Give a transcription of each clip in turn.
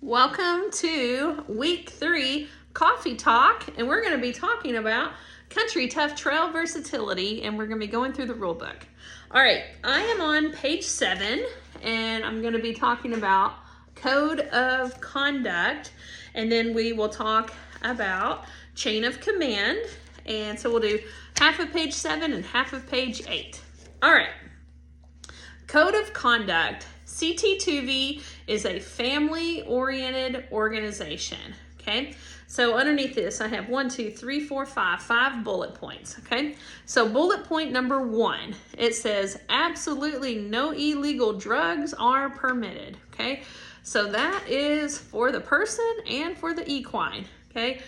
Welcome to week 3 coffee talk, and we're going to be talking about Country Tough Trail Versatility, and we're going to be going through the rule book. All right, I am on page 7, and I'm going to be talking about code of conduct, and then we will talk about chain of command, and so we'll do half of page 7 and half of page 8. All right, code of conduct. CT2V is a family-oriented organization, okay? So underneath this, I have 5 bullet points, okay? So bullet point number 1, it says absolutely no illegal drugs are permitted, okay? So that is for the person and for the equine, okay?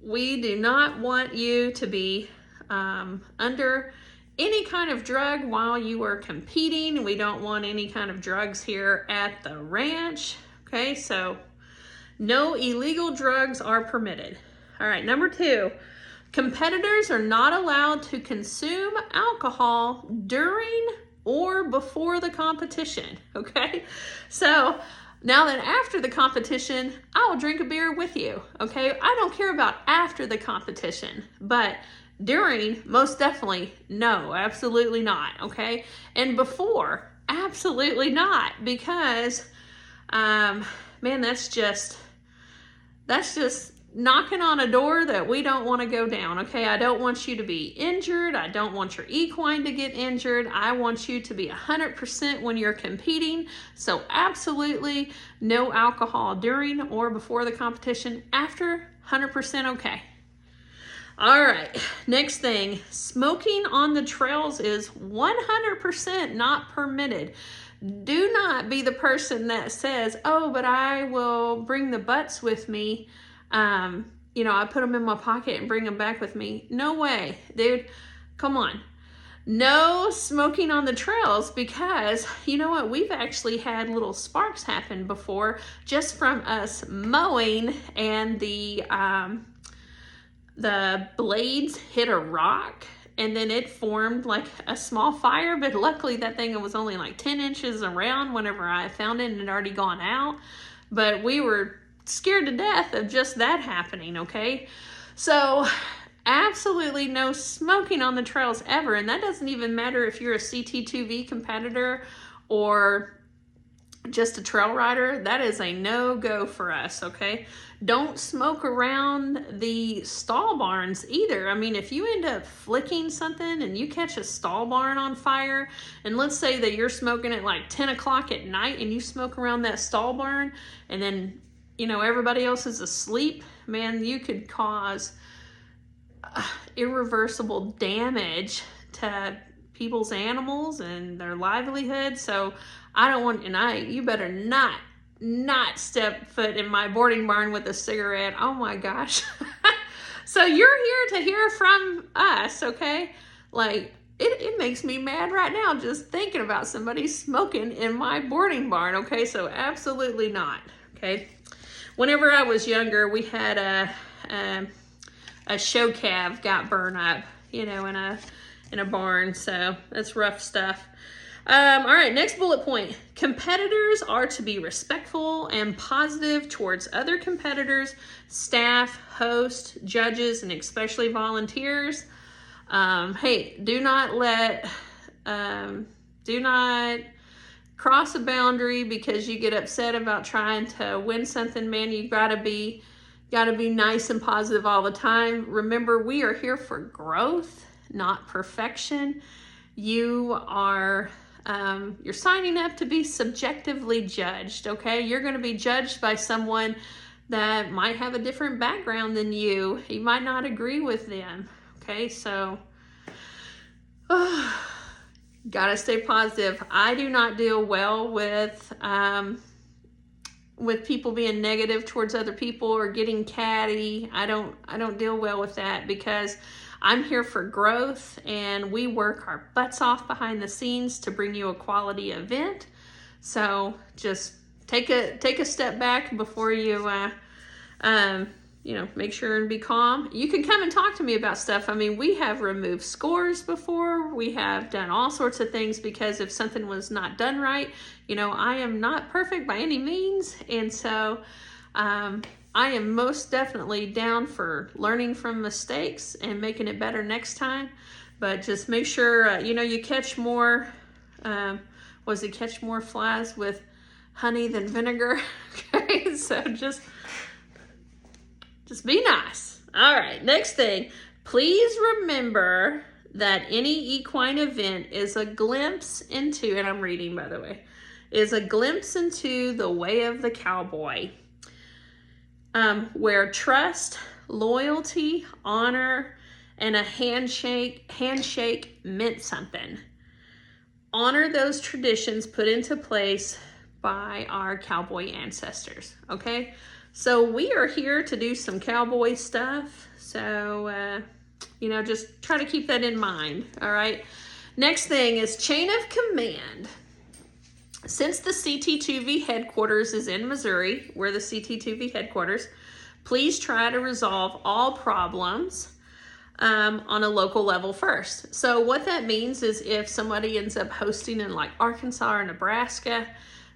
We do not want you to be under any kind of drug while you are competing. We don't want any kind of drugs here at the ranch. Okay, so no illegal drugs are permitted. All right, number 2, competitors are not allowed to consume alcohol during or before the competition. Okay, so now then after the competition, I will drink a beer with you. Okay, I don't care about after the competition, but during, most definitely, no, absolutely not, okay? And before, absolutely not, because, man, that's just knocking on a door that we don't want to go down, okay? I don't want you to be injured. I don't want your equine to get injured. I want you to be 100% when you're competing. So absolutely no alcohol during or before the competition. After, 100% okay. All right, next thing, smoking on the trails is 100% not permitted. Do not be the person that says, oh, but I will bring the butts with me. I put them in my pocket and bring them back with me. No way, dude, come on. No smoking on the trails, because you know what? We've actually had little sparks happen before just from us mowing, and the blades hit a rock and then it formed like a small fire, but luckily that thing was only like 10 inches around whenever I found it and it had already gone out. But we were scared to death of just that happening, okay? So absolutely no smoking on the trails ever, and that doesn't even matter if you're a CT2V competitor or just a trail rider. That is a no-go for us, okay? Don't smoke around the stall barns either. I mean, if you end up flicking something and you catch a stall barn on fire, and let's say that you're smoking at like 10 o'clock at night and you smoke around that stall barn, and then, everybody else is asleep, man, you could cause irreversible damage to people's animals and their livelihood. So I don't want, you better not step foot in my boarding barn with a cigarette. Oh my gosh. So you're here to hear from us, okay? Like, it makes me mad right now just thinking about somebody smoking in my boarding barn, okay? So absolutely not, okay? Whenever I was younger, we had a show calf got burned up, in a barn, so that's rough stuff. All right, next bullet point. Competitors are to be respectful and positive towards other competitors, staff, host, judges, and especially volunteers. Hey, do not cross a boundary because you get upset about trying to win something, man. You gotta be nice and positive all the time. Remember, we are here for growth, not perfection. You are you're signing up to be subjectively judged, okay? You're going to be judged by someone that might have a different background than you. You might not agree with them, okay? So, gotta stay positive. I do not deal well with people being negative towards other people or getting catty. I don't deal well with that, because I'm here for growth, and we work our butts off behind the scenes to bring you a quality event. So just take a step back before you make sure and be calm. You can come and talk to me about stuff. I mean, we have removed scores before. We have done all sorts of things because if something was not done right, I am not perfect by any means. And so I am most definitely down for learning from mistakes and making it better next time. But just make sure, you catch more, catch more flies with honey than vinegar. Okay, so just be nice. All right, next thing. Please remember that any equine event is a glimpse into, and I'm reading by the way, is a glimpse into the way of the cowboy, where trust, loyalty, honor, and a handshake meant something. Honor those traditions put into place by our cowboy ancestors, okay? So we are here to do some cowboy stuff. So, just try to keep that in mind, all right? Next thing is chain of command. Since the CT2V headquarters is in Missouri, we're the CT2V headquarters, please try to resolve all problems on a local level first. So what that means is if somebody ends up hosting in like Arkansas or Nebraska,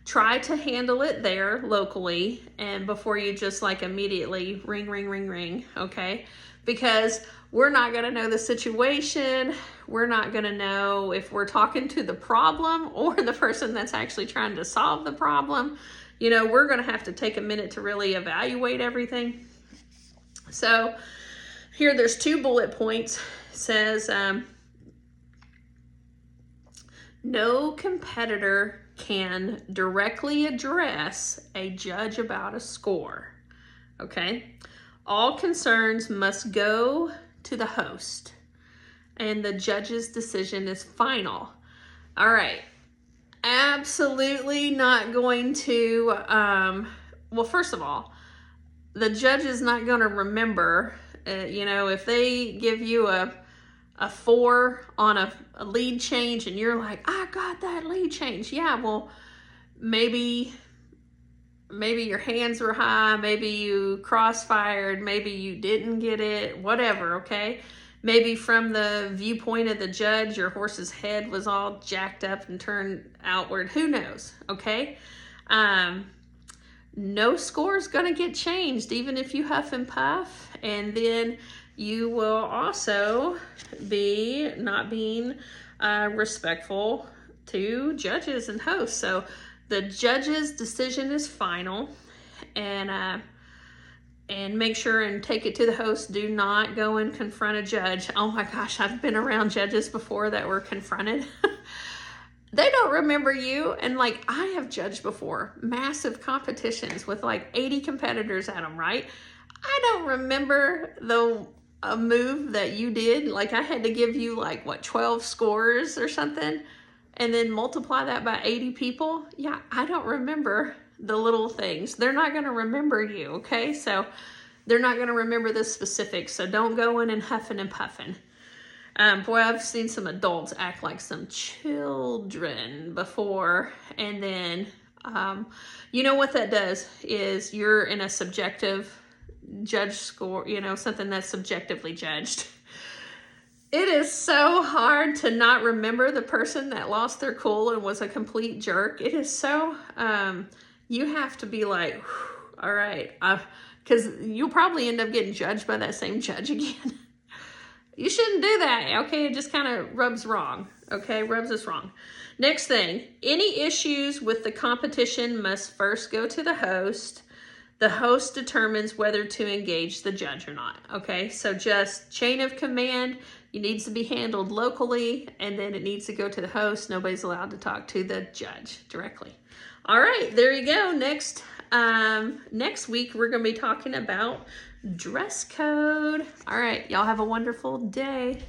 try to handle it there locally and before you just like immediately ring, okay? Because we're not gonna know the situation. We're not gonna know if we're talking to the problem or the person that's actually trying to solve the problem. We're gonna have to take a minute to really evaluate everything. So here there's 2 bullet points. It says, no competitor can directly address a judge about a score, okay? All concerns must go to the host, and the judge's decision is final. All right, absolutely not going to, well, first of all, the judge is not going to remember, if they give you a 4 on a lead change and you're like, I got that lead change. Yeah, well, maybe your hands were high, maybe you crossfired, maybe you didn't get it, whatever, okay? Maybe from the viewpoint of the judge, your horse's head was all jacked up and turned outward. Who knows, okay? No score is going to get changed, even if you huff and puff. And then you will also be not being respectful to judges and hosts. So the judge's decision is final, and make sure and take it to the host. Do not go and confront a judge. Oh my gosh, I've been around judges before that were confronted. They don't remember you. And like, I have judged before massive competitions with like 80 competitors at them, right? I don't remember a move that you did. Like I had to give you like, 12 scores or something, and then multiply that by 80 people. Yeah, I don't remember the little things. They're not going to remember you, okay? So they're not going to remember the specifics. So don't go in and huffing and puffing. Boy, I've seen some adults act like some children before. And then, what that does is you're in a subjective judge score, something that's subjectively judged. It is so hard to not remember the person that lost their cool and was a complete jerk. It is so, you have to be like, all right, because you'll probably end up getting judged by that same judge again. You shouldn't do that, okay? It just kind of rubs wrong, okay? Rubs us wrong. Next thing, any issues with the competition must first go to the host. The host determines whether to engage the judge or not, okay? So just chain of command, it needs to be handled locally, and then it needs to go to the host. Nobody's allowed to talk to the judge directly. All right, there you go. Next week, we're going to be talking about dress code. All right, y'all have a wonderful day.